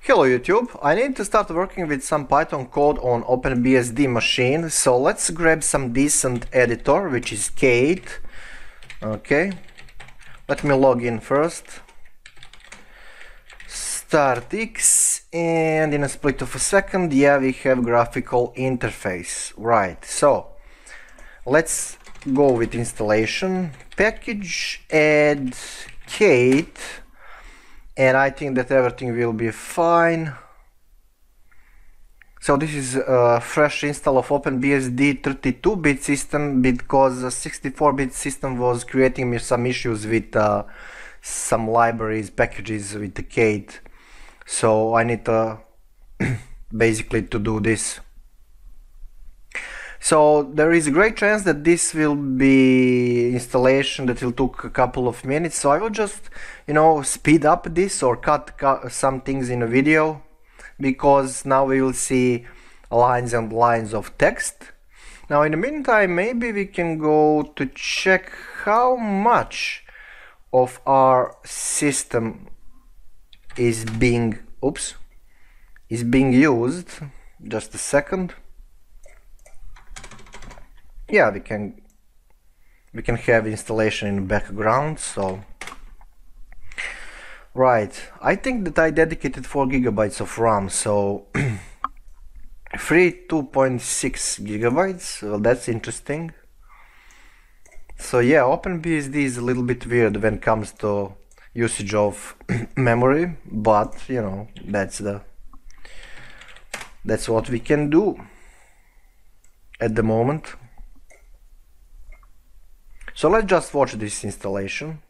Hello YouTube, I need to start working with some Python code on OpenBSD machine, so let's grab some decent editor, which is Kate. Okay, let me log in first. Start X, and in a split of a second, yeah, we have graphical interface. Right, so let's go with installation, package, add Kate. And I think that everything will be fine. So this is a fresh install of OpenBSD 32-bit system, because a 64-bit system was creating me some issues with some libraries, packages with the Kate. So I need to basically to do this. So there is a great chance that this will be installation that will take a couple of minutes. So I will just, speed up this or cut some things in a video, because now we will see lines and lines of text. Now in the meantime, maybe we can go to check how much of our system is being used. Just a second. Yeah, we can have installation in the background. So right, I think that I dedicated 4 GB of RAM, so free 2.6 GB. Well, that's interesting. So yeah, OpenBSD is a little bit weird when it comes to usage of memory, but that's what we can do at the moment. So let's just watch this installation.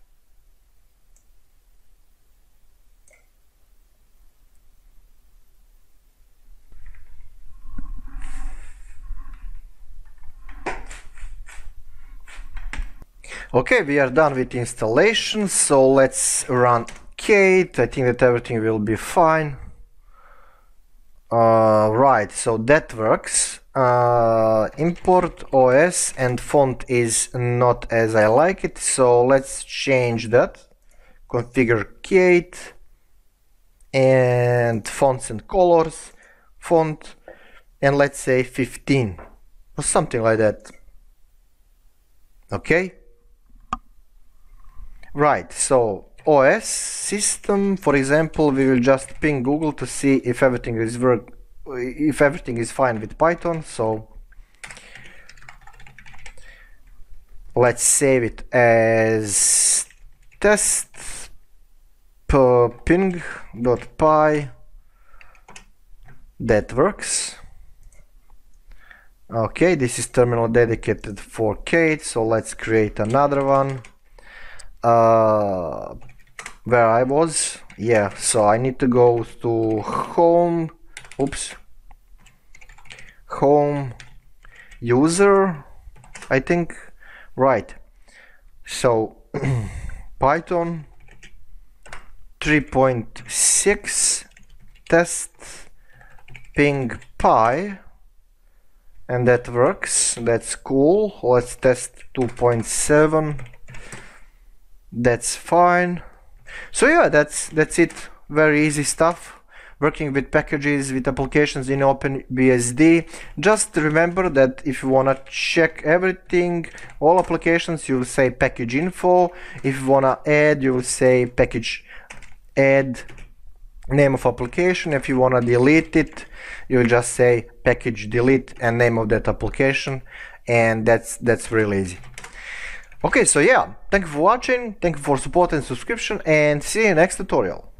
Okay, we are done with installation, so let's run Kate. I think that everything will be fine. Right, so that works. Import OS and font is not as I like it, so let's change that. Configure Kate and fonts and colors, font, and let's say 15 or something like that. Okay. Right, so OS system, for example, we will just ping Google to see if everything is fine with Python. So let's save it as test ping.py. That works. Okay, this is terminal dedicated for Kate, so let's create another one. Where I was, yeah, so I need to go to home user, I think. Right, so Python 3.6 test ping py, and that works. That's cool. Let's test 2.7. That's fine. So yeah, that's it. Very easy stuff. Working with packages, with applications in OpenBSD. Just remember that if you wanna check everything, all applications, you will say package info. If you wanna add, you will say package add, name of application. If you wanna delete it, you will just say package delete and name of that application, and that's really easy. Okay, so yeah, thank you for watching, thank you for support and subscription, and see you in the next tutorial.